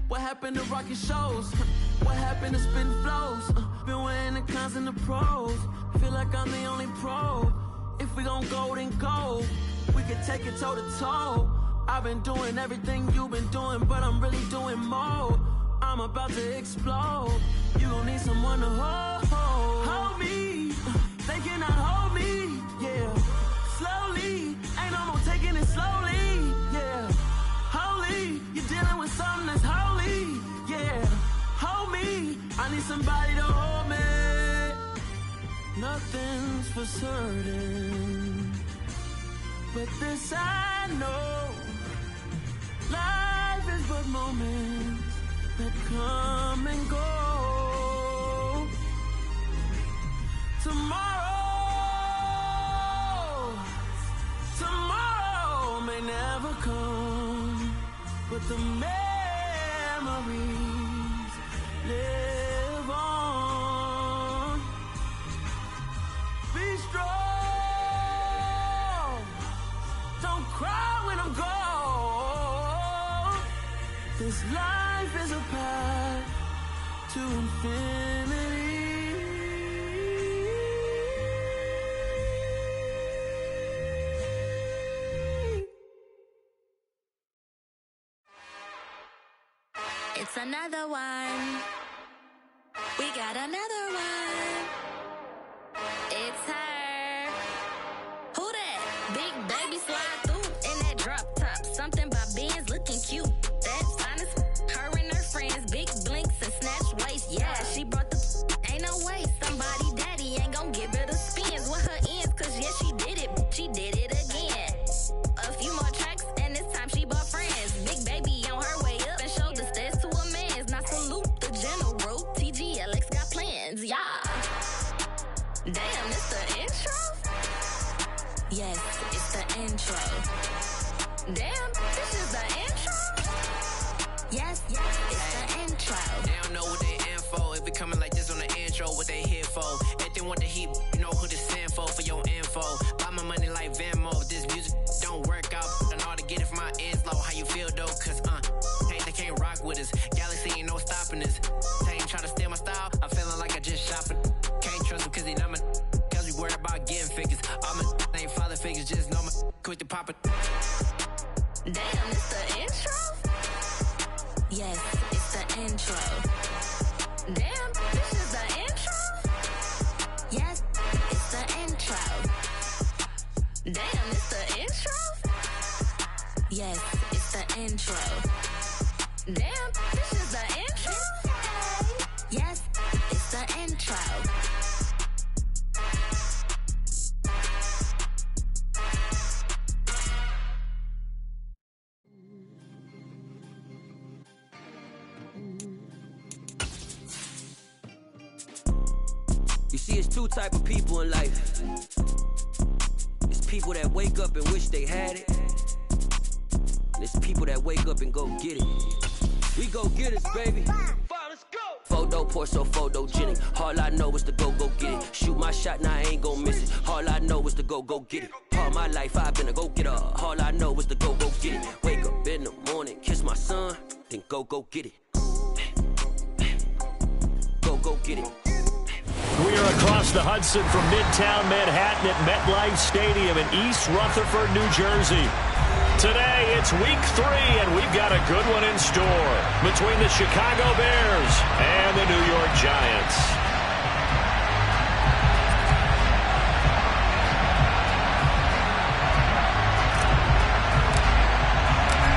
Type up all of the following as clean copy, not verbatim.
What happened to rocking shows? What happened to spin flows? Been wearing the cons and the pros. Feel like I'm the only pro. If we gon' go, then go. We could take it toe to toe. I've been doing everything you've been doing, but I'm really doing more. I'm about to explode. You gon' need someone to hold me. They cannot hold me, yeah. Slowly, ain't no more taking it slowly, yeah. Holy, you're dealing with something that's holy, yeah. Hold me, I need somebody to hold me. Nothing's for certain, but this I know. Life is but moments that come and go. Tomorrow may never come, but the memories live on. Be strong, don't cry when I'm gone. This life is a path to infinity. It's another one. We got another one. It's her. Who that? Big baby slide through in that drop top. Something by Benz looking cute. That's honest. Her and her friends, big blinks and snatch waist. Yeah, she brought the ain't no way. Somebody daddy ain't gon' give her the spins with her ends. Cause yeah, she did it. She did it again. A few more tracks and this time she bought friends. Big baby on her way up and showed the stairs to a man's. Now salute the general. TGLX got plans, yeah. Damn, it's the intro? Yes, it's the intro. Damn, this is the intro? Yes, it's the intro. They don't know what they in for. If it coming like this on the intro, what they here for? If they want the heat, you know who to send for your info. Buy my money like Venmo. If this music don't work out, and all to get it from my ends low. How you feel though? Cause they can't rock with us. Galaxy ain't no stopping us. They ain't trying to steal my style. I'm feeling like I just shop it. Can't trust them cause they not my. Cause we worried about getting figures. All my ain't father figures, just know my quick to pop it. Damn, it's the intro? Yes, it's the intro. Damn, this is the intro? Yes, it's the intro. Damn, it's the intro? Yes, it's the intro. Damn, this is the intro? Yes, it's the intro. You see, it's two type of people in life. It's people that wake up and wish they had it. And it's people that wake up and go get it. We go get it, baby. Let's go. Photo pour so photogenic. All I know is to go get it. Shoot my shot, now I ain't gon' miss it. All I know is to go get it. All my life I've been a go-getter. All I know is to go get it. Wake up in the morning, kiss my son, then go get it. Go get it. We are across the Hudson from Midtown Manhattan at MetLife Stadium in East Rutherford, New Jersey. Today, it's week 3, and we've got a good one in store between the Chicago Bears and the New York Giants.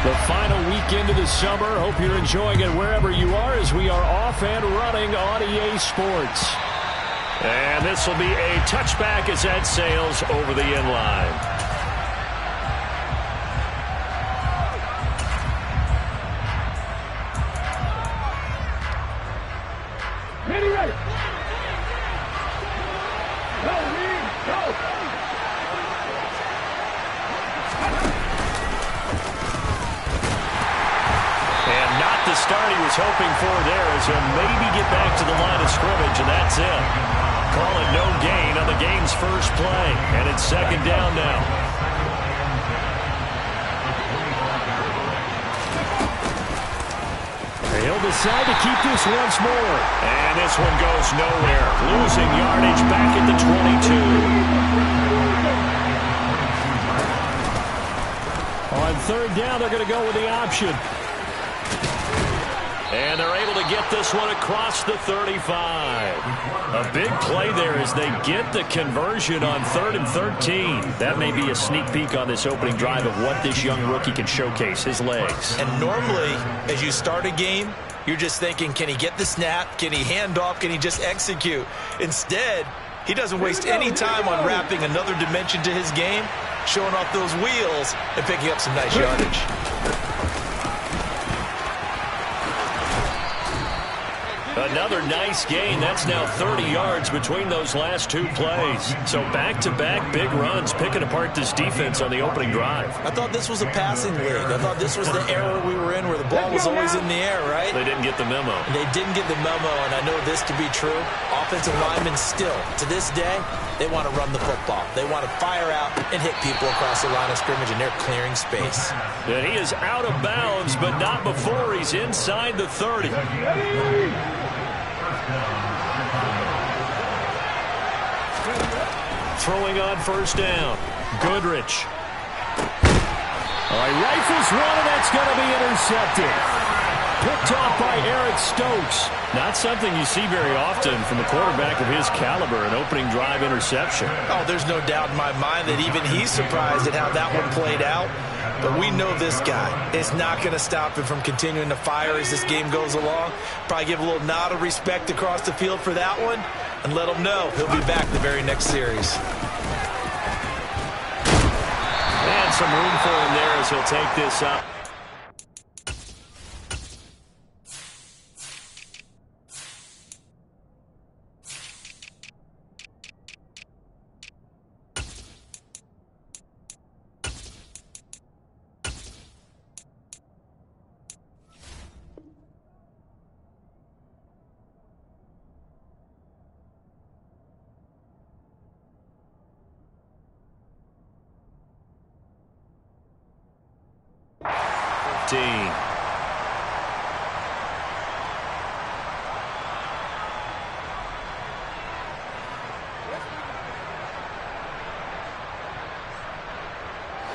The final weekend of the summer. Hope you're enjoying it wherever you are as we are off and running on EA Sports. And this will be a touchback as that sails over the end line. Ready. Go. And not the start he was hoping for there as he'll maybe get back to the line of scrimmage, and that's it. Call it no gain on the game's first play, and it's second down now. decide to keep this once more. And this one goes nowhere. Losing yardage back at the 22. On third down, they're going to go with the option. And they're able to get this one across the 35. A big play there as they get the conversion on 3rd and 13. That may be a sneak peek on this opening drive of what this young rookie can showcase, his legs. And normally, as you start a game, you're just thinking, can he get the snap? Can he hand off? Can he just execute? Instead, he doesn't waste any time on wrapping another dimension to his game, showing off those wheels, and picking up some nice yardage. Another nice gain. That's now 30 yards between those last two plays. So back-to-back big runs, picking apart this defense on the opening drive. I thought this was a passing league. I thought this was the era we were in where the ball was always in the air, right? They didn't get the memo. They didn't get the memo, and I know this to be true. Offensive linemen still, to this day, they want to run the football. They want to fire out and hit people across the line of scrimmage, and they're clearing space. And he is out of bounds, but not before he's inside the 30. Throwing on first down. Goodrich. All right, rifles one, and that's going to be intercepted. Picked off by Eric Stokes. Not something you see very often from a quarterback of his caliber, an opening drive interception. Oh, there's no doubt in my mind that even he's surprised at how that one played out. But we know this guy is not going to stop him from continuing to fire as this game goes along. Probably give a little nod of respect across the field for that one and let him know he'll be back the very next series. And some room for him there as he'll take this up.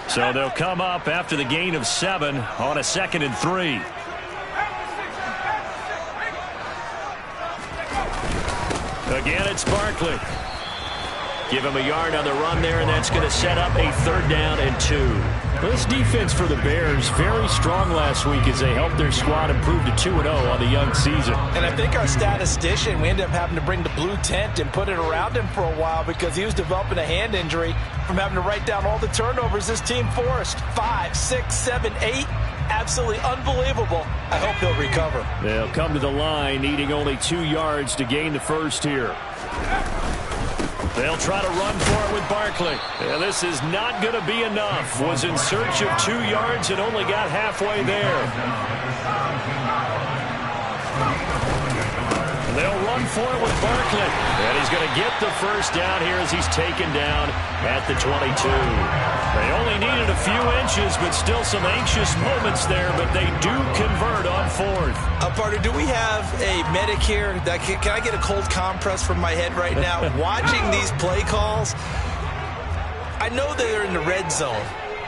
So they'll come up after the gain of 7 on a 2nd and 3. Again, it's Barkley. Give him a yard on the run there, and that's going to set up a 3rd down and 2. This defense for the Bears, very strong last week as they helped their squad improve to 2-0 on the young season. And I think our statistician, we ended up having to bring the blue tent and put it around him for a while because he was developing a hand injury from having to write down all the turnovers this team forced. 5, 6, 7, 8. Absolutely unbelievable. I hope he'll recover. They'll come to the line, needing only 2 yards to gain the first here. They'll try to run for it with Barkley. Yeah, this is not going to be enough. Was in search of 2 yards and only got halfway there. They'll run for it with Barkley. And he's going to get the first down here as he's taken down at the 22. They only needed a few inches, but still some anxious moments there, but they do convert on 4th. Partner, do we have a medic here? Can I get a cold compress from my head right now? Watching these play calls, I know they're in the red zone,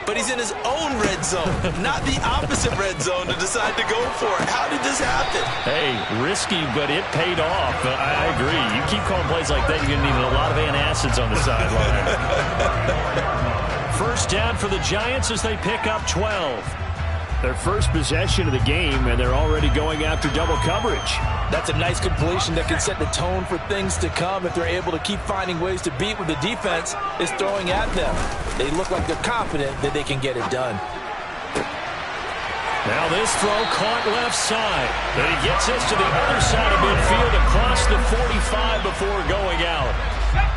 but he's in his own red zone, not the opposite red zone to decide to go for it. How did this happen? Hey, risky, but it paid off. I agree. You keep calling plays like that, you're going to need a lot of antacids on the sideline. First down for the Giants as they pick up 12. Their first possession of the game, and they're already going after double coverage. That's a nice completion that can set the tone for things to come if they're able to keep finding ways to beat what the defense is throwing at them. They look like they're confident that they can get it done. Now this throw caught left side. And he gets this to the other side of midfield across the 45 before going out.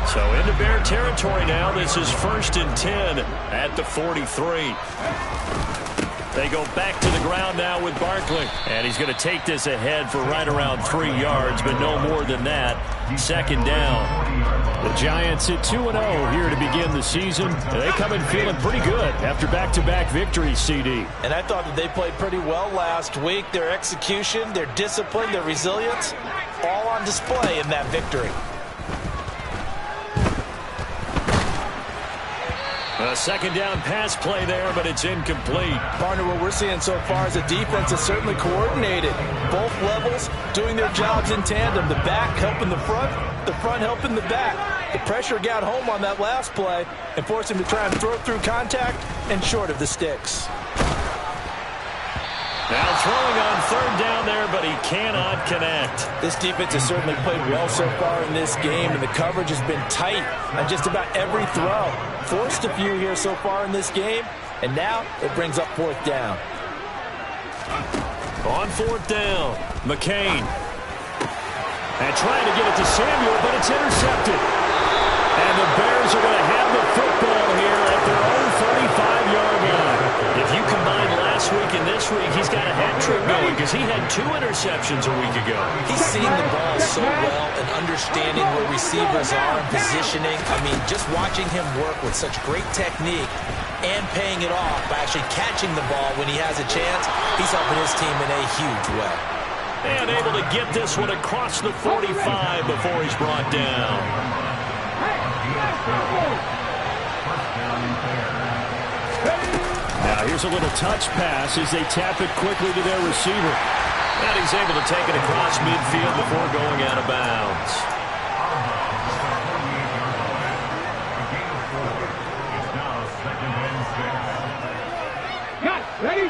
So into Bear territory now. This is 1st and 10 at the 43. They go back to the ground now with Barkley. And he's going to take this ahead for right around 3 yards, but no more than that. Second down. The Giants at 2-0 here to begin the season. They come in feeling pretty good after back-to-back victories, CD. And I thought that they played pretty well last week. Their execution, their discipline, their resilience, all on display in that victory. A second down pass play there, but it's incomplete. Partner, what we're seeing so far is the defense is certainly coordinated. Both levels doing their jobs in tandem. The back helping the front helping the back. The pressure got home on that last play and forced him to try and throw through contact and short of the sticks. Now throwing on third down there, but he cannot connect. This defense has certainly played well so far in this game, and the coverage has been tight on just about every throw. Forced a few here so far in this game, and now it brings up fourth down. On fourth down, McCain. And trying to get it to Samuel, but it's intercepted. And the Bears are going to have the football here at their own 35-yard line. If you combine last week and this week, he's got a hat trick going because he had 2 interceptions a week ago. He's seen the ball so well and understanding where receivers are and positioning. I mean, just watching him work with such great technique and paying it off by actually catching the ball when he has a chance, he's helping his team in a huge way. And able to get this one across the 45 before he's brought down. Now here's a little touch pass as they tap it quickly to their receiver. And he's able to take it across midfield before going out of bounds. Ready?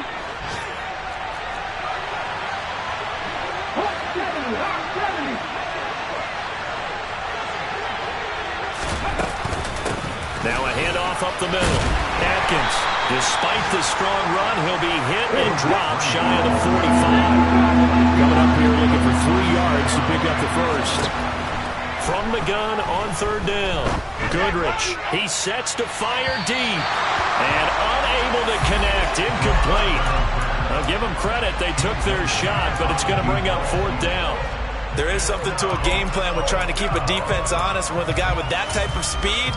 Now a handoff up the middle. Atkins, despite the strong run, he'll be hit and dropped shy of the 45. Coming up here looking for 3 yards to pick up the first. From the gun on third down. Goodrich, he sets to fire deep. And unable to connect, incomplete. I'll give them credit, they took their shot, but it's going to bring up fourth down. There is something to a game plan with trying to keep a defense honest. With a guy with that type of speed,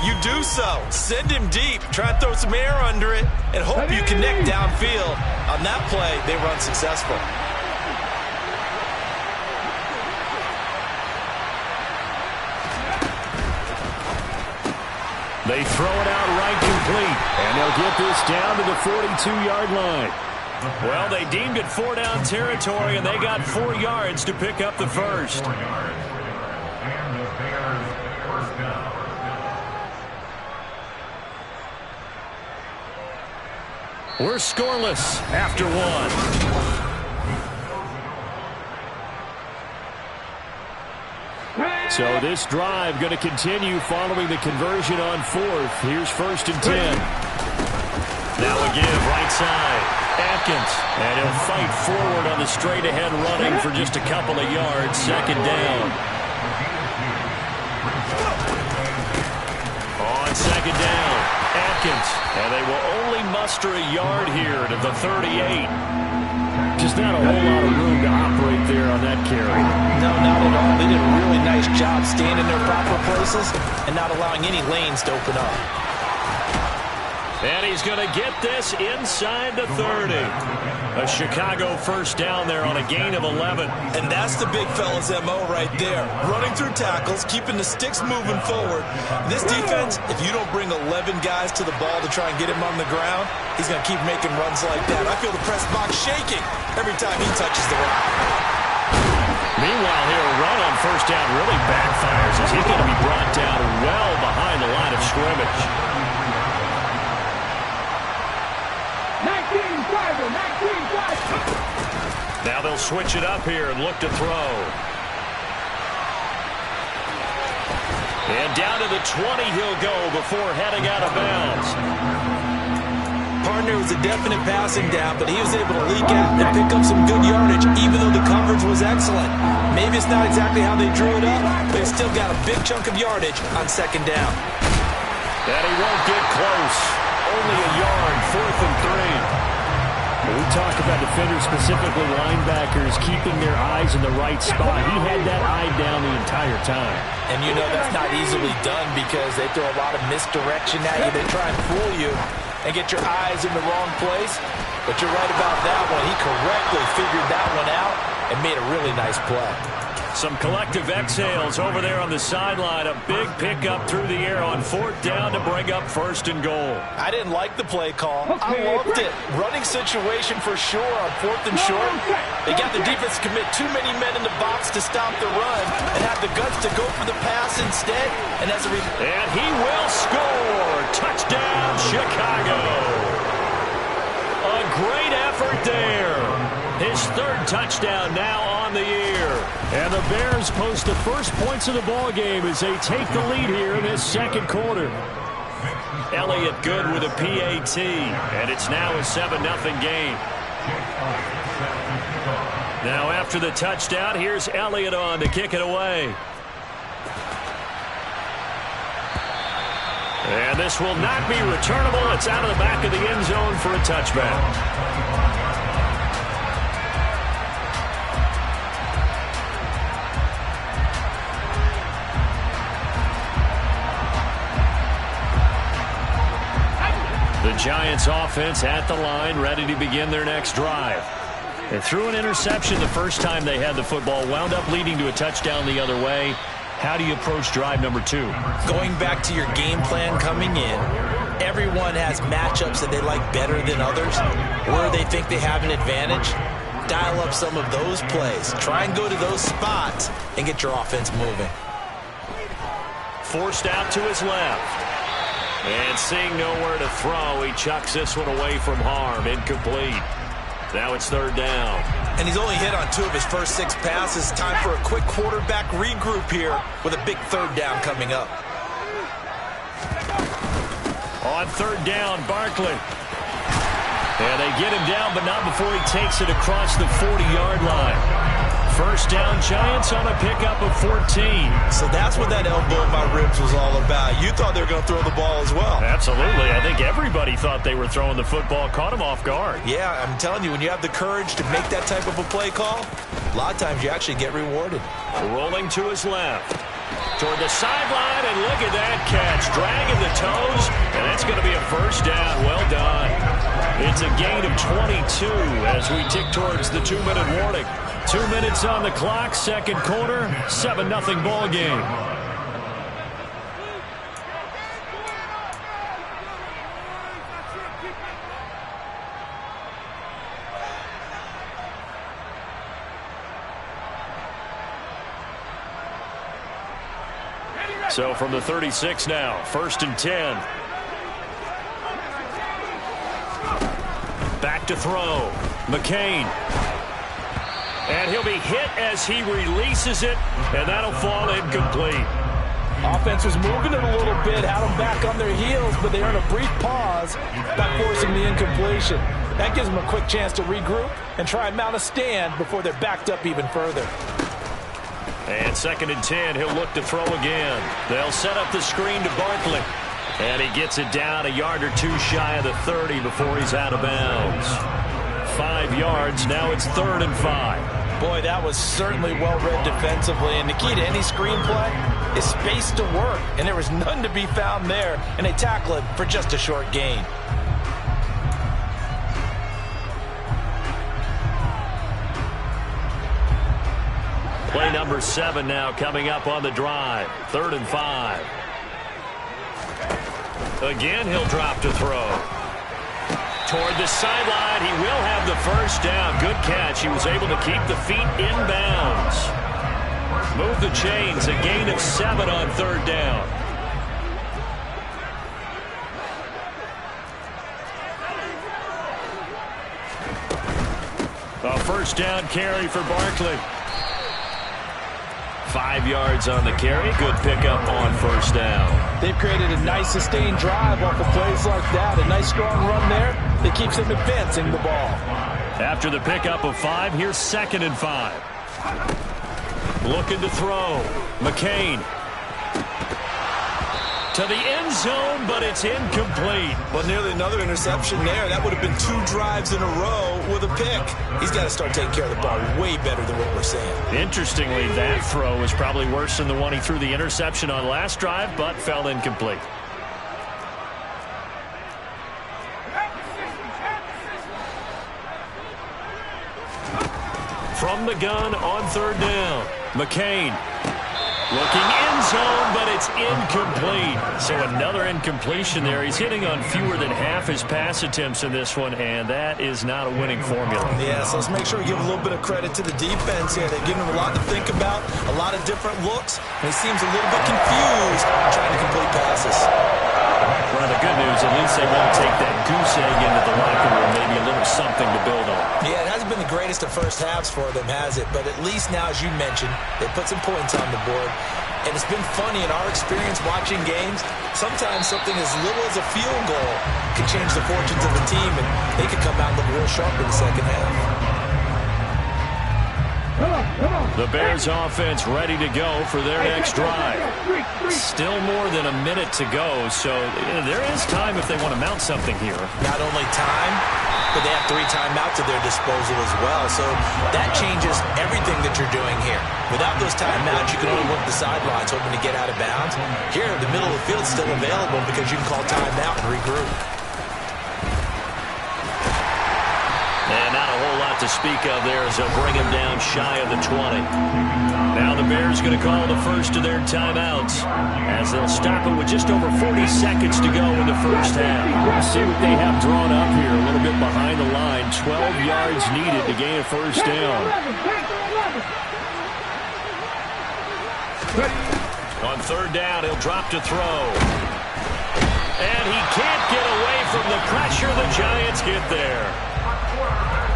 you do so. Send him deep. Try and throw some air under it and hope you connect downfield. On that play, they run successful. They throw it out right complete, and they'll get this down to the 42-yard line. Well, they deemed it 4-down territory, and they got 4 yards to pick up the first. We're scoreless after 1. So this drive going to continue following the conversion on 4th. Here's 1st and 10. Now a give right side. Atkins. And he'll fight forward on the straight-ahead running for just a couple of yards. Second down. On second down, Atkins. And they will only muster a yard here to the 38. Just not a whole lot of room to operate there on that carry. No, not at all. They did a really nice job staying in their proper places and not allowing any lanes to open up. And he's going to get this inside the 30. A Chicago first down there on a gain of 11. And that's the big fella's MO right there. Running through tackles, keeping the sticks moving forward. This defense, if you don't bring 11 guys to the ball to try and get him on the ground, he's going to keep making runs like that. I feel the press box shaking every time he touches the rock. Meanwhile, here, a run on first down really backfires as he's going to be brought down well behind the line of scrimmage. 19-5. Now they'll switch it up here and look to throw. And down to the 20 he'll go before heading out of bounds. Partner was a definite passing down, but he was able to leak out and pick up some good yardage, even though the coverage was excellent. Maybe it's not exactly how they drew it up, but he still got a big chunk of yardage on second down. And he won't get close. Only a yard, 4th and 3. We talk about defenders, specifically linebackers, keeping their eyes in the right spot. He had that eye down the entire time. And you know that's not easily done because they throw a lot of misdirection at you. They try and fool you and get your eyes in the wrong place. But you're right about that one. He correctly figured that one out and made a really nice play. Some collective exhales over there on the sideline. A big pickup through the air on 4th down to bring up 1st and goal. I didn't like the play call. I loved it. Running situation for sure on 4th and short. They got the defense to commit too many men in the box to stop the run and have the guts to go for the pass instead. And as a result, and he will score. Touchdown, Chicago. A great effort there. His 3rd touchdown now on the year. And the Bears post the first points of the ball game as they take the lead here in this 2nd quarter. Elliott good with a PAT, and it's now a 7-0 game. Now after the touchdown, here's Elliott on to kick it away. And this will not be returnable. It's out of the back of the end zone for a touchback. The Giants offense at the line, ready to begin their next drive. They threw an interception the first time they had the football, wound up leading to a touchdown the other way. How do you approach drive number 2? Going back to your game plan coming in, everyone has matchups that they like better than others, where they think they have an advantage. Dial up some of those plays. Try and go to those spots and get your offense moving. Forced out to his left. And seeing nowhere to throw, he chucks this one away from harm. Incomplete. Now it's 3rd down. And he's only hit on 2 of his first 6 passes. Time for a quick quarterback regroup here with a big 3rd down coming up. On 3rd down, Barkley. And they get him down, but not before he takes it across the 40-yard line. 1st down, Giants on a pickup of 14. So that's what that elbow in my ribs was all about. You thought they were going to throw the ball as well. Absolutely. I think everybody thought they were throwing the football. Caught him off guard. Yeah, I'm telling you, when you have the courage to make that type of a play call, a lot of times you actually get rewarded. Rolling to his left. Toward the sideline, and look at that catch. Dragging the toes, and that's going to be a 1st down. Well done. It's a gain of 22 as we tick towards the 2-minute warning. 2 minutes on the clock, 2nd quarter, 7-0 ball game. So from the 36 now, 1st and 10. Back to throw. McCain. And he'll be hit as he releases it, and that'll fall incomplete. Offense was moving it a little bit, had them back on their heels, but they earned a brief pause by forcing the incompletion. That gives them a quick chance to regroup and try and mount a stand before they're backed up even further. And 2nd and 10, he'll look to throw again. They'll set up the screen to Barkley. And he gets it down a yard or 2 shy of the 30 before he's out of bounds. 5 yards, now it's 3rd and 5. Boy, that was certainly well-read defensively, and the key to any screenplay is space to work, and there was none to be found there, and they tackle it for just a short gain. Play number 7 now coming up on the drive. 3rd and 5. Again, he'll drop to throw. Toward the sideline, he will have the 1st down. Good catch. He was able to keep the feet in bounds. Move the chains. A gain of 7 on 3rd down. A 1st down carry for Barkley. 5 yards on the carry. Good pickup on 1st down. They've created a nice sustained drive off of plays like that. A nice strong run there that keeps them advancing the ball. After the pickup of 5, here's 2nd and 5. Looking to throw. McCain. to the end zone, but it's incomplete. Well, nearly another interception there. That would have been 2 drives in a row with a pick. He's got to start taking care of the ball way better than what we're seeing. Interestingly, that throw was probably worse than the one he threw the interception on last drive, but fell incomplete. From the gun on 3rd down, McCain looking end zone, but it's incomplete. So another incompletion there. He's hitting on fewer than half his pass attempts in this one, and that is not a winning formula. Yeah, so let's make sure we give a little bit of credit to the defense here. They're giving him a lot to think about, a lot of different looks, and he seems a little bit confused trying to complete passes. Well, the good news, at least they won't take that goose egg into the locker room, maybe a little something to build on. Yeah, it hasn't been the greatest of first halves for them, has it? But at least now, as you mentioned, they put some points on the board. And it's been funny in our experience watching games. Sometimes something as little as a field goal can change the fortunes of a team, and they could come out and look real sharp in the second half. The Bears offense ready to go for their next drive. Still more than a minute to go, so there is time if they want to mount something here. Not only time, but they have 3 timeouts at their disposal as well. So that changes everything that you're doing here. Without those timeouts, you can only work the sidelines hoping to get out of bounds. Here, the middle of the field's still available because you can call timeout and regroup. And not a whole lot to speak of there as they'll bring him down shy of the 20. Now the Bears going to call the first of their timeouts as they'll stop it with just over 40 seconds to go in the first half. We'll see what they have drawn up here. A little bit behind the line. 12 yards needed to gain a first down. On 3rd down, he'll drop to throw. And he can't get away from the pressure. The Giants get there.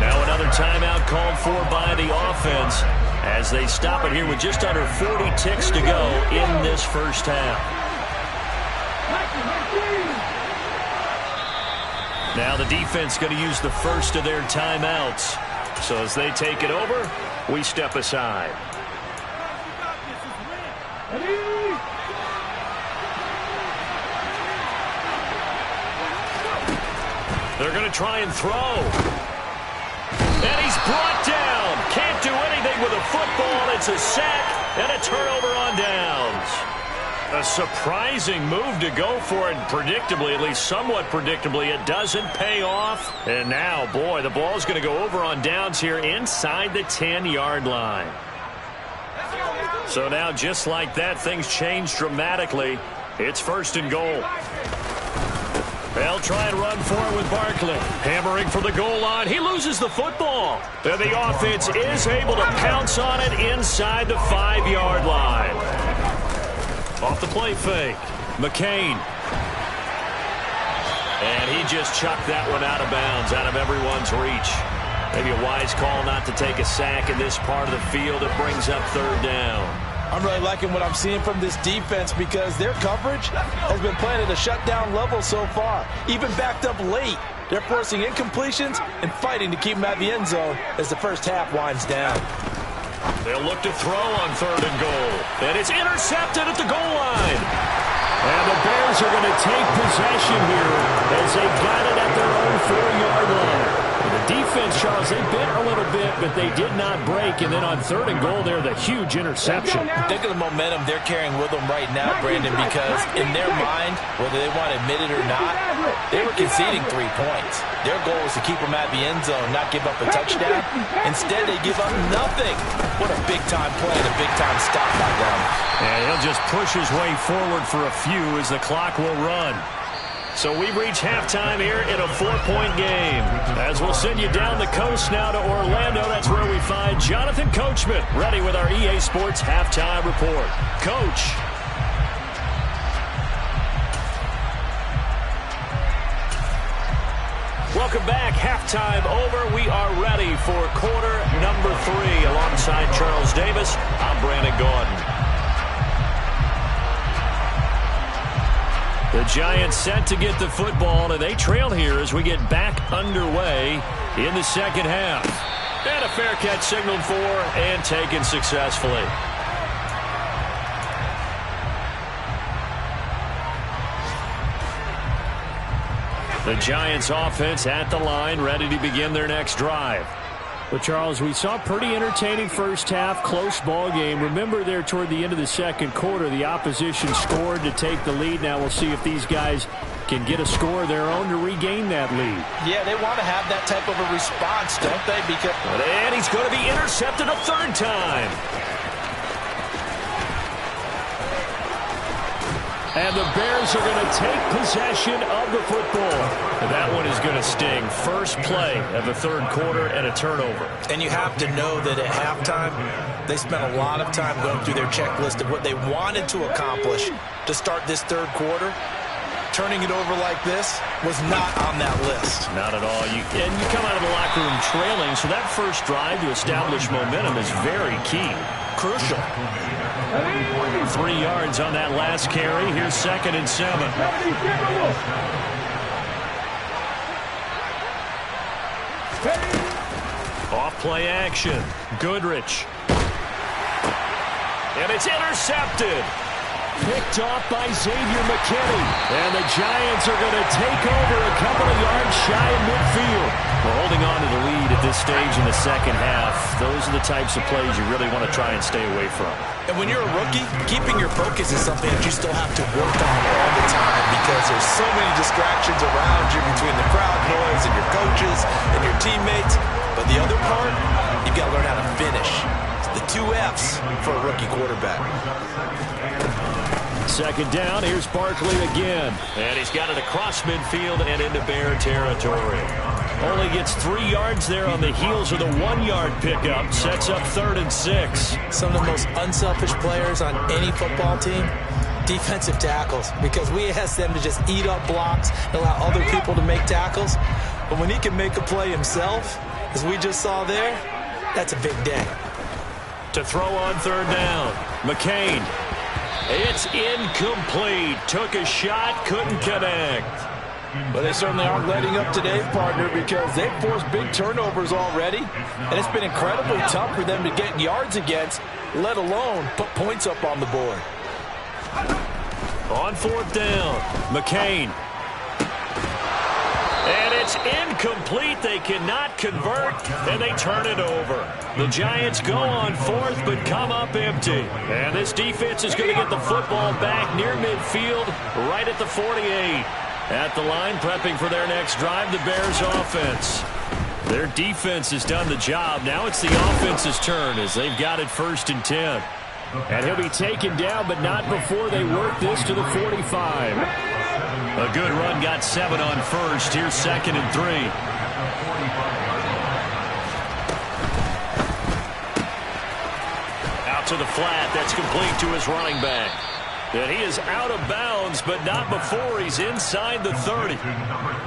Now another timeout called for by the offense as they stop it here with just under 40 ticks to go in this first half. Now the defense going to use the first of their timeouts. So as they take it over, we step aside. They're going to try and throw. And he's brought down. Can't do anything with a football. It's a sack and a turnover on downs. A surprising move to go for it. Predictably, at least somewhat predictably, it doesn't pay off. And now, boy, the ball's going to go over on downs here inside the 10-yard line. So now, just like that, things change dramatically. It's 1st and goal. They'll try and run for it with Barkley. Hammering for the goal line. He loses the football. And the offense is able to pounce on it inside the 5-yard line. Off the play fake. McCain. And he just chucked that one out of bounds, out of everyone's reach. Maybe a wise call not to take a sack in this part of the field. It brings up 3rd down. I'm really liking what I'm seeing from this defense because their coverage has been playing at a shutdown level so far. Even backed up late, they're forcing incompletions and fighting to keep them at the end zone as the first half winds down. They'll look to throw on 3rd and goal. And it's intercepted at the goal line. And the Bears are going to take possession here as they got it at their own 4-yard line. The defense, Charles, they bit a little bit, but they did not break. And then on 3rd and goal there, the huge interception. Think of the momentum they're carrying with them right now, Brandon, because in their mind, whether they want to admit it or not, they were conceding 3 points. Their goal was to keep them at the end zone, not give up a touchdown. Instead, they give up nothing. What a big-time play and a big-time stop by them. And he'll just push his way forward for a few as the clock will run. So we reach halftime here in a 4-point game. As we'll send you down the coast now to Orlando, that's where we find Jonathan Coachman, ready with our EA Sports Halftime Report. Coach. Welcome back. Halftime over. We are ready for quarter number 3. Alongside Charles Davis, I'm Brandon Gaudin. The Giants set to get the football, and they trail here as we get back underway in the second half. And a fair catch signaled for and taken successfully. The Giants offense at the line, ready to begin their next drive. Well, Charles, we saw a pretty entertaining first half, close ball game. Remember there toward the end of the second quarter, the opposition scored to take the lead. Now we'll see if these guys can get a score of their own to regain that lead. Yeah, they want to have that type of a response, don't they? And he's going to be intercepted a third time. And the Bears are going to take possession of the football. And that one is going to sting. First play of the third quarter and a turnover. And you have to know that at halftime, they spent a lot of time going through their checklist of what they wanted to accomplish to start this third quarter. Turning it over like this was not on that list. Not at all. And you come out of the locker room trailing, so that first drive to establish momentum is very key. Crucial. 3 yards on that last carry. Here's 2nd and 7. Off play action. Goodrich. And it's intercepted. Picked off by Xavier McKinney. And the Giants are going to take over a couple of yards shy of midfield. We're holding on to the lead at this stage in the second half. Those are the types of plays you really want to try and stay away from. And when you're a rookie, keeping your focus is something that you still have to work on all the time because there's so many distractions around you between the crowd noise and your coaches and your teammates. But the other part, you've got to learn how to finish. It's the 2 F's for a rookie quarterback. Second down, here's Barkley again. And he's got it across midfield and into Bear territory. Only gets 3 yards there on the heels of the 1-yard pickup. Sets up 3rd and 6. Some of the most unselfish players on any football team, defensive tackles, because we ask them to just eat up blocks and allow other people to make tackles. But when he can make a play himself, as we just saw there, that's a big day. To throw on 3rd down, McCain. It's incomplete. Took a shot, couldn't connect. But they certainly aren't letting up today, partner, because they've forced big turnovers already. And it's been incredibly tough for them to get yards against, let alone put points up on the board. On 4th down, McCain. And it's incomplete. They cannot convert, and they turn it over. The Giants go on 4th, but come up empty. And this defense is going to get the football back near midfield, right at the 48. At the line, prepping for their next drive, the Bears offense. Their defense has done the job. Now it's the offense's turn as they've got it 1st and 10. And he'll be taken down, but not before they work this to the 45. A good run, got 7 on 1st. Here's 2nd and 3. Out to the flat. That's complete to his running back. And he is out of bounds, but not before he's inside the 30.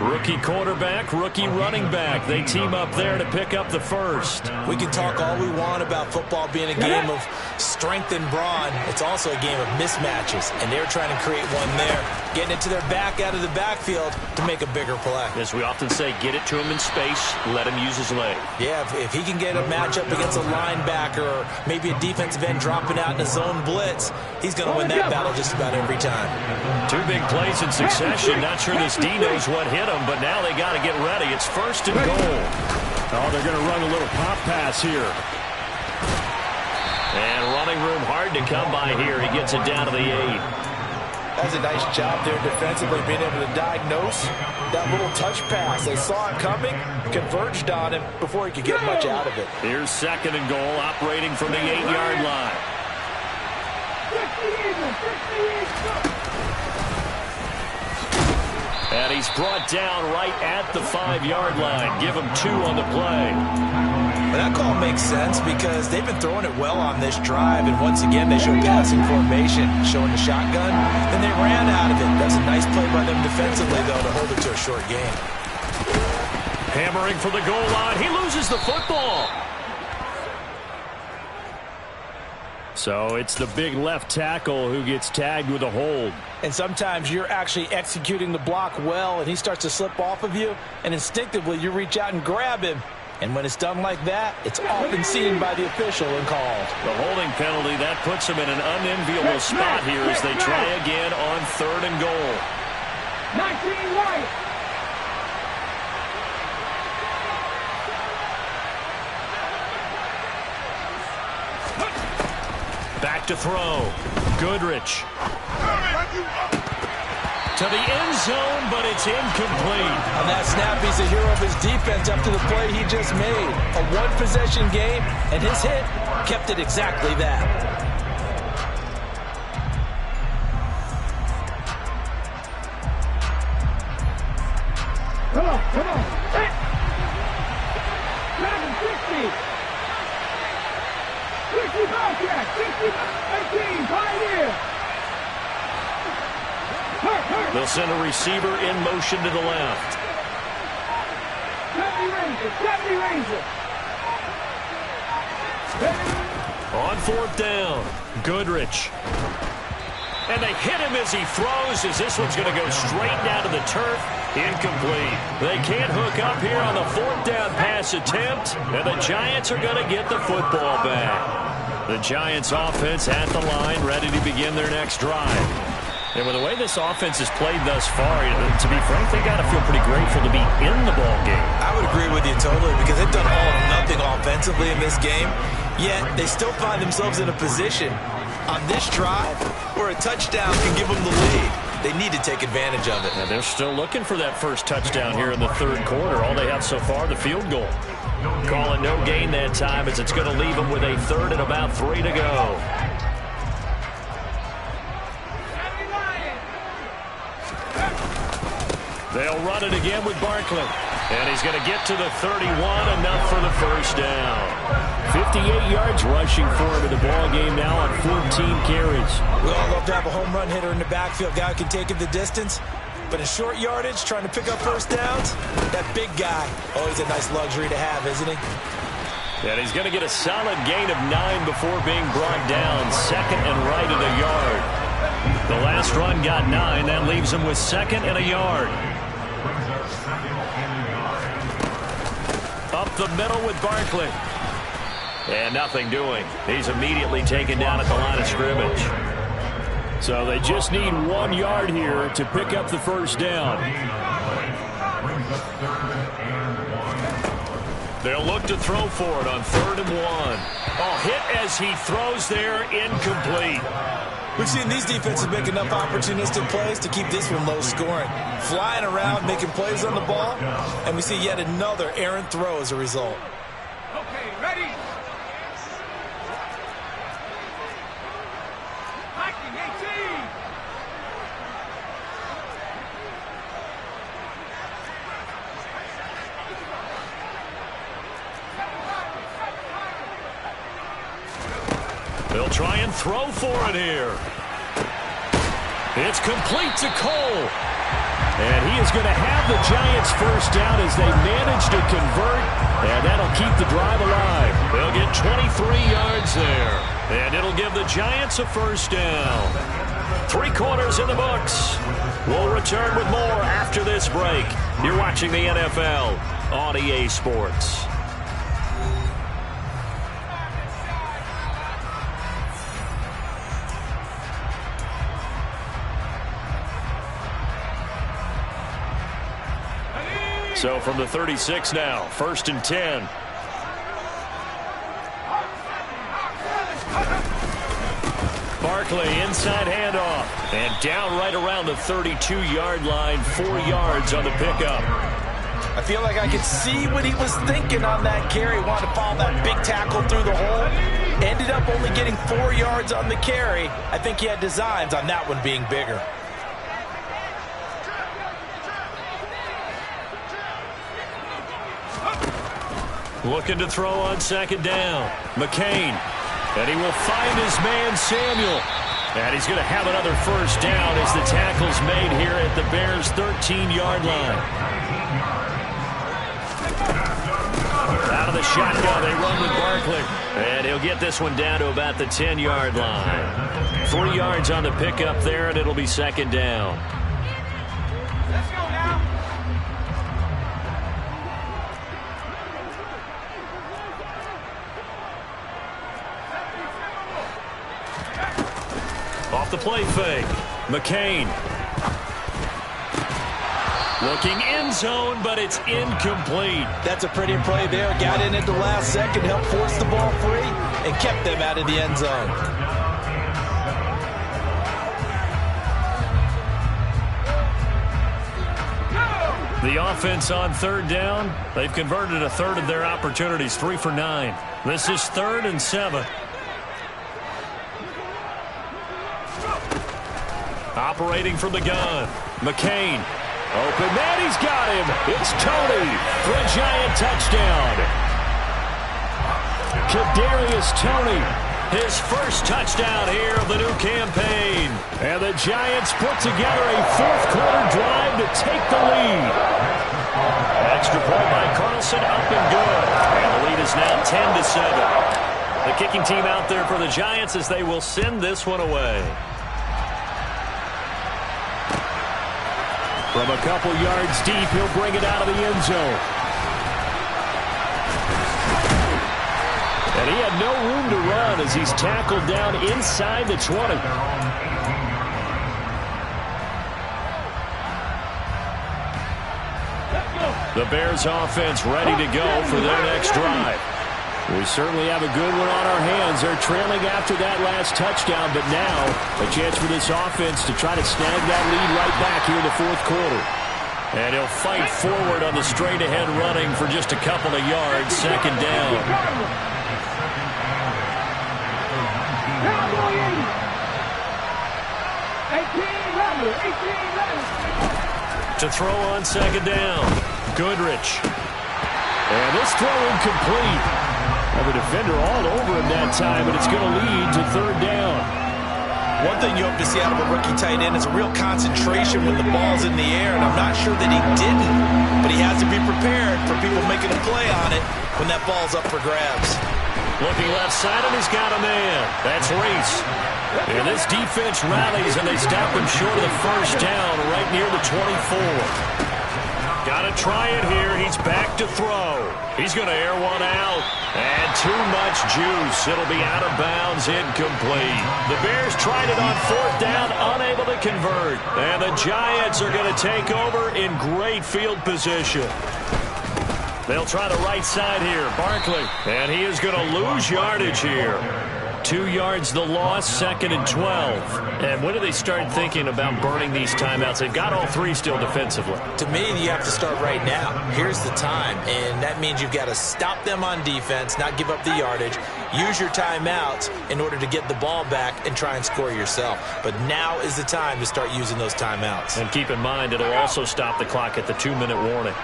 Rookie quarterback, rookie running back. They team up there to pick up the 1st. We can talk all we want about football being a game of strength and brawn. It's also a game of mismatches, and they're trying to create one there, getting it to their back out of the backfield to make a bigger play. As we often say, get it to him in space, let him use his leg. Yeah, if he can get a matchup against a linebacker or maybe a defensive end dropping out in a zone blitz, he's going to win that battle just about every time. 2 big plays in succession. Not sure this D knows what hit him, but now they got to get ready. It's 1st and goal. Oh, they're going to run a little pop pass here. And running room hard to come by here. He gets it down to the 8. That's a nice job there defensively, being able to diagnose that little touch pass. They saw it coming, converged on him before he could get much out of it. Here's 2nd and goal, operating from the 8-yard line. And he's brought down right at the 5-yard line. Give him 2 on the play. But that call makes sense because they've been throwing it well on this drive, and once again they show passing formation, showing the shotgun, and they ran out of it. That's a nice play by them defensively, though, to hold it to a short game. Hammering for the goal line. He loses the football. So it's the big left tackle who gets tagged with a hold. And sometimes you're actually executing the block well, and he starts to slip off of you, and instinctively you reach out and grab him. And when it's done like that, it's often seen by the official and called. The holding penalty, that puts him in an unenviable spot here as they try again on 3rd and goal. 19 right. Back to throw. Goodrich. To the end zone, but it's incomplete. On that snap, he's a hero of his defense after the play he just made. A one-possession game, and his hit kept it exactly that. Come on. 60. 60 Bobcat. 60, 18, Pioneer. They'll send a receiver in motion to the left. 70 Ranger. On fourth down, Goodrich. And they hit him as he throws, as this one's going to go straight down to the turf. Incomplete. They can't hook up here on the fourth down pass attempt, and the Giants are going to get the football back. The Giants offense at the line, ready to begin their next drive. And with the way this offense has played thus far, to be frank, they got to feel pretty grateful to be in the ball game. I would agree with you totally, because they've done all or nothing offensively in this game, yet they still find themselves in a position on this drive where a touchdown can give them the lead. They need to take advantage of it. Now they're still looking for that first touchdown here in the third quarter. All they have so far, the field goal. Calling no gain that time, as it's going to leave them with a third and about 3 to go. They'll run it again with Barkley. And he's going to get to the 31, enough for the first down. 58 yards rushing for him in the ball game now on 14 carries. We all love to have a home run hitter in the backfield. Guy who can take it the distance. But in short yardage, trying to pick up first downs, that big guy, always a nice luxury to have, isn't he? And he's going to get a solid gain of 9 before being brought down. Second and right at a yard. The last run got 9. That leaves him with second and a yard. Up the middle with Barkley. And nothing doing. He's immediately taken down at the line of scrimmage. So they just need 1 yard here to pick up the first down. They'll look to throw for it on 3rd and 1. Oh, hit as he throws there, incomplete. We've seen these defenses make enough opportunistic plays to keep this one low scoring. Flying around, making plays on the ball, and we see yet another errant throw as a result. Okay, ready? Hiking 18. They'll try and throw for it here. It's complete to Cole. And he is going to have the Giants first down as they manage to convert. And that'll keep the drive alive. They'll get 23 yards there. And it'll give the Giants a first down. 3 quarters in the books. We'll return with more after this break. You're watching the NFL on EA Sports. So from the 36 now, 1st and 10. Barkley, inside handoff. And down right around the 32-yard line, 4 yards on the pickup. I feel like I could see what he was thinking on that carry. Wanted to follow that big tackle through the hole. Ended up only getting 4 yards on the carry. I think he had designs on that one being bigger. Looking to throw on 2nd down. McCain. And he will find his man, Samuel. And he's going to have another first down as the tackle's made here at the Bears' 13-yard line. Out of the shotgun, they run with Barkley. And he'll get this one down to about the 10-yard line. 3 yards on the pickup there, and it'll be 2nd down. Let's go now. Off the play fake. McCain. Looking end zone, but it's incomplete. That's a pretty play there. Got in at the last second, helped force the ball free, and kept them out of the end zone. The offense on third down, they've converted a third of their opportunities, 3 for 9. This is 3rd and 7. Operating from the gun, McCain. Open man, he's got him. It's Toney for a Giant touchdown. Kadarius Toney, his first touchdown here of the new campaign. And the Giants put together a fourth-quarter drive to take the lead. Extra point by Carlson, up and good. And the lead is now 10-7. The kicking team out there for the Giants as they will send this one away. From a couple yards deep, he'll bring it out of the end zone. And he had no room to run as he's tackled down inside the 20. The Bears offense ready to go for their next drive. We certainly have a good one on our hands. They're trailing after that last touchdown, but now a chance for this offense to try to snag that lead right back here in the fourth quarter. And he'll fight forward on the straight-ahead running for just a couple of yards, second down. To throw on second down, Goodrich. And this throw incomplete. The defender all over him that time, but it's going to lead to third down. One thing you hope to see out of a rookie tight end is a real concentration when the ball's in the air, and I'm not sure that he didn't, but he has to be prepared for people making a play on it when that ball's up for grabs. Looking left side, and he's got a man. That's Reese. And this defense rallies, and they stop him short of the first down right near the 24. Got to try it here. He's back to throw. He's going to air one out. And too much juice. It'll be out of bounds, incomplete. The Bears tried it on fourth down, unable to convert. And the Giants are going to take over in great field position. They'll try the right side here. Barkley. And he is going to lose yardage here. 2 yards the loss, 2nd and 12. And when do they start thinking about burning these timeouts? They've got all 3 still defensively. To me, you have to start right now. Here's the time, and that means you've got to stop them on defense, not give up the yardage, use your timeouts in order to get the ball back and try and score yourself. But now is the time to start using those timeouts. And keep in mind, it'll also stop the clock at the 2-minute warning.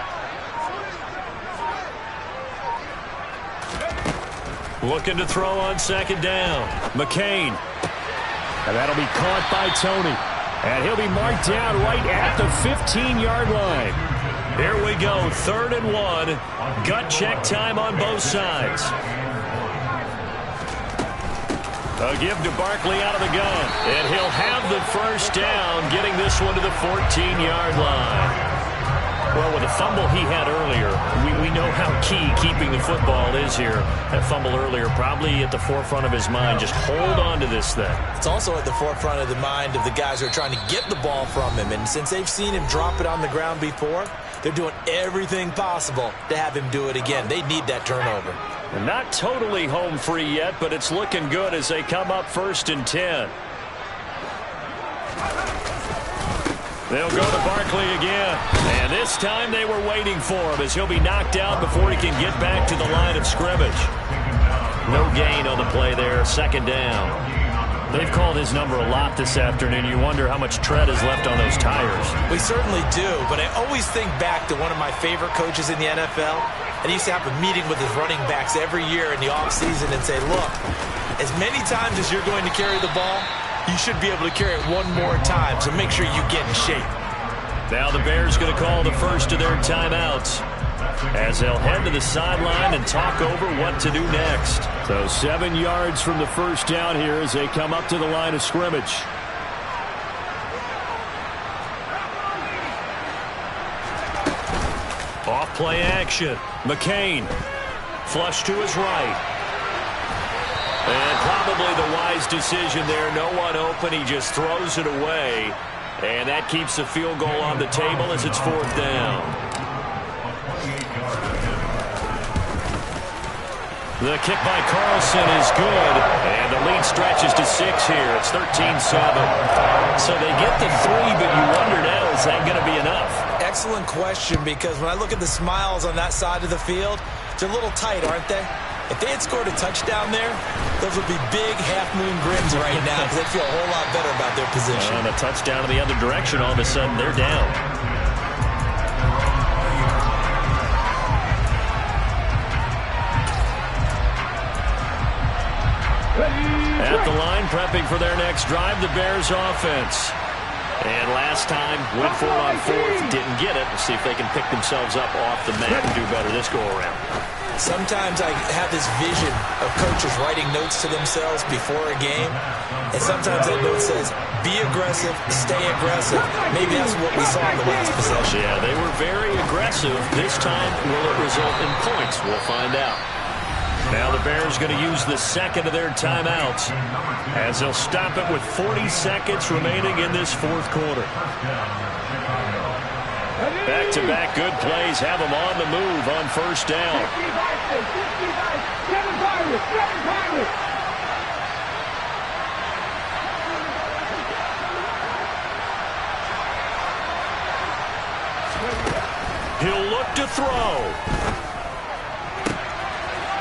Looking to throw on second down. McCain. And that'll be caught by Toney. And he'll be marked down right at the 15-yard line. Here we go, 3rd and 1. Gut check time on both sides. A give to Barkley out of the gun. And he'll have the first down, getting this one to the 14-yard line. Well, with the fumble he had earlier, we know how key keeping the football is here. That fumble earlier probably at the forefront of his mind. Just hold on to this thing. It's also at the forefront of the mind of the guys who are trying to get the ball from him. And since they've seen him drop it on the ground before, they're doing everything possible to have him do it again. They need that turnover. And not totally home free yet, but it's looking good as they come up 1st and 10. They'll go to Barkley again. And this time they were waiting for him as he'll be knocked out before he can get back to the line of scrimmage. No gain on the play there, 2nd down. They've called his number a lot this afternoon. You wonder how much tread is left on those tires. We certainly do, but I always think back to one of my favorite coaches in the NFL. And he used to have a meeting with his running backs every year in the offseason and say, look, as many times as you're going to carry the ball, you should be able to carry it one more time, so make sure you get in shape. Now the Bears going to call the first of their timeouts as they'll head to the sideline and talk over what to do next. So 7 yards from the first down here as they come up to the line of scrimmage. Off play action. McCain. Flush to his right. And probably the wise decision there. No one open. He just throws it away. And that keeps the field goal on the table as it's 4th down. The kick by Carlson is good. And the lead stretches to 6 here. It's 13-7. So they get the 3, but you wonder now, is that going to be enough? excellent question, because when I look at the smiles on that side of the field, they're a little tight, aren't they? If they had scored a touchdown there, those would be big half-moon grins right now because they feel a whole lot better about their position. And a touchdown in the other direction, all of a sudden they're down. At the line, prepping for their next drive, the Bears offense. And last time, went for it on fourth, didn't get it. We'll see if they can pick themselves up off the mat and do better this go-around. Sometimes I have this vision of coaches writing notes to themselves before a game, and sometimes that note says, be aggressive, stay aggressive. Maybe that's what we saw in the last possession. Yeah, they were very aggressive. This time, will it result in points? We'll find out. Now the Bears going to use the second of their timeouts as they'll stop it with 40 seconds remaining in this fourth quarter. Back-to-back good plays have them on the move on first down. He'll look to throw.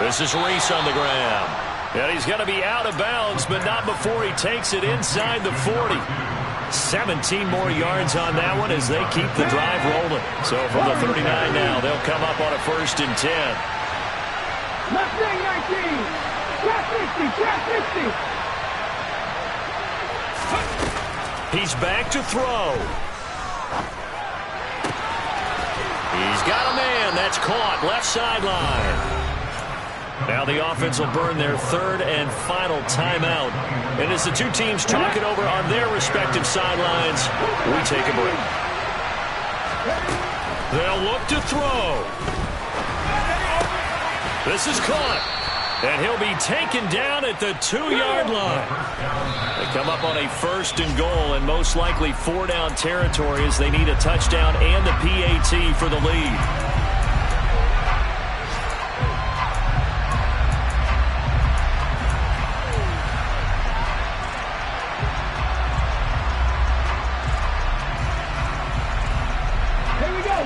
This is Reese on the ground. And he's going to be out of bounds, but not before he takes it inside the 40. 17 more yards on that one as they keep the drive rolling. So from the 39 now, they'll come up on a 1st and 10. Left wing 19. Trap 50. Trap 50. He's back to throw. He's got a man. That's caught. Left sideline. Now the offense will burn their 3rd and final timeout. And as the two teams talk it over on their respective sidelines, we take a break. They'll look to throw. This is caught. And he'll be taken down at the 2-yard line. They come up on a 1st and goal and most likely 4-down territory as they need a touchdown and the PAT for the lead.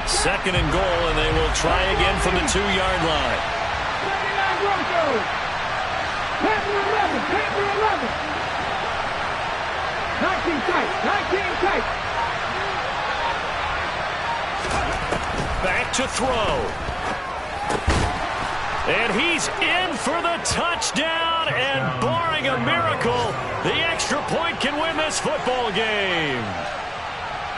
Second and goal, and they will try again from the 2-yard line. 39 Broncos. Panther 11. Panther 11. 19 tight. 19 tight. Back to throw. And he's in for the touchdown, and barring a miracle, the extra point can win this football game.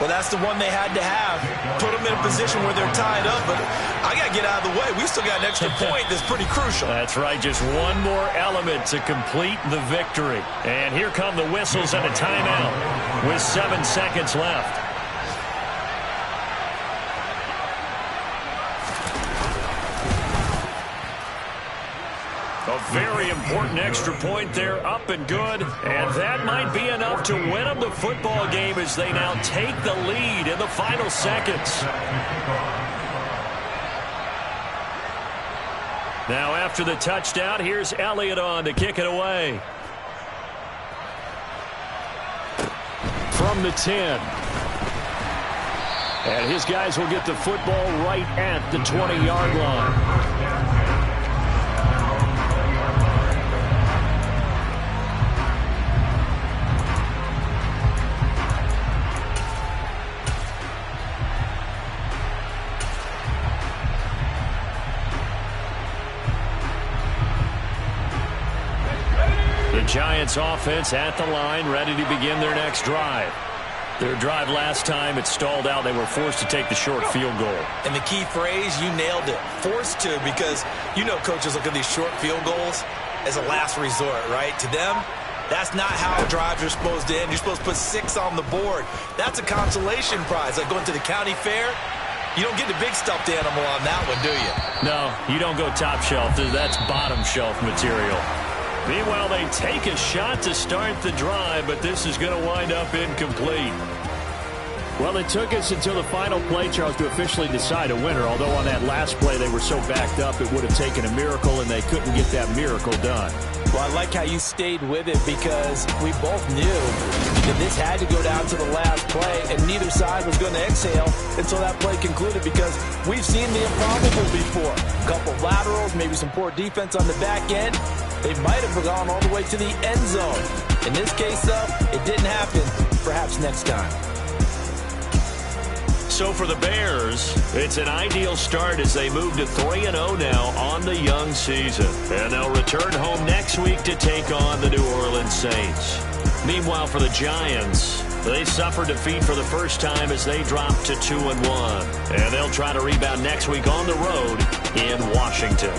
Well, that's the one they had to have. Put them in a position where they're tied up, but I got to get out of the way. We still got an extra point that's pretty crucial. That's right. Just one more element to complete the victory. And here come the whistles and a timeout with 7 seconds left. A very important extra point there, up and good. And that might be enough to win them the football game as they now take the lead in the final seconds. Now after the touchdown, here's Elliott on to kick it away. From the 10. And his guys will get the football right at the 20-yard line. Giants offense at the line, ready to begin their next drive. Their drive last time, it stalled out. They were forced to take the short field goal. And the key phrase, you nailed it. Forced to, because you know coaches look at these short field goals as a last resort, right? To them, that's not how drives are supposed to end. You're supposed to put 6 on the board. That's a consolation prize. Like going to the county fair, you don't get the big stuffed animal on that one, do you? No, you don't go top shelf. That's bottom shelf material. Meanwhile, they take a shot to start the drive, but this is going to wind up incomplete. Well, it took us until the final play, Charles, to officially decide a winner, although on that last play they were so backed up it would have taken a miracle, and they couldn't get that miracle done. Well, I like how you stayed with it because we both knew that this had to go down to the last play, and neither side was going to exhale until that play concluded because we've seen the improbable before. A couple laterals, maybe some poor defense on the back end. They might have gone all the way to the end zone. In this case, though, it didn't happen. Perhaps next time. So for the Bears, it's an ideal start as they move to 3-0 now on the young season. And they'll return home next week to take on the New Orleans Saints. Meanwhile, for the Giants, they suffered defeat for the first time as they dropped to 2-1. And they'll try to rebound next week on the road in Washington.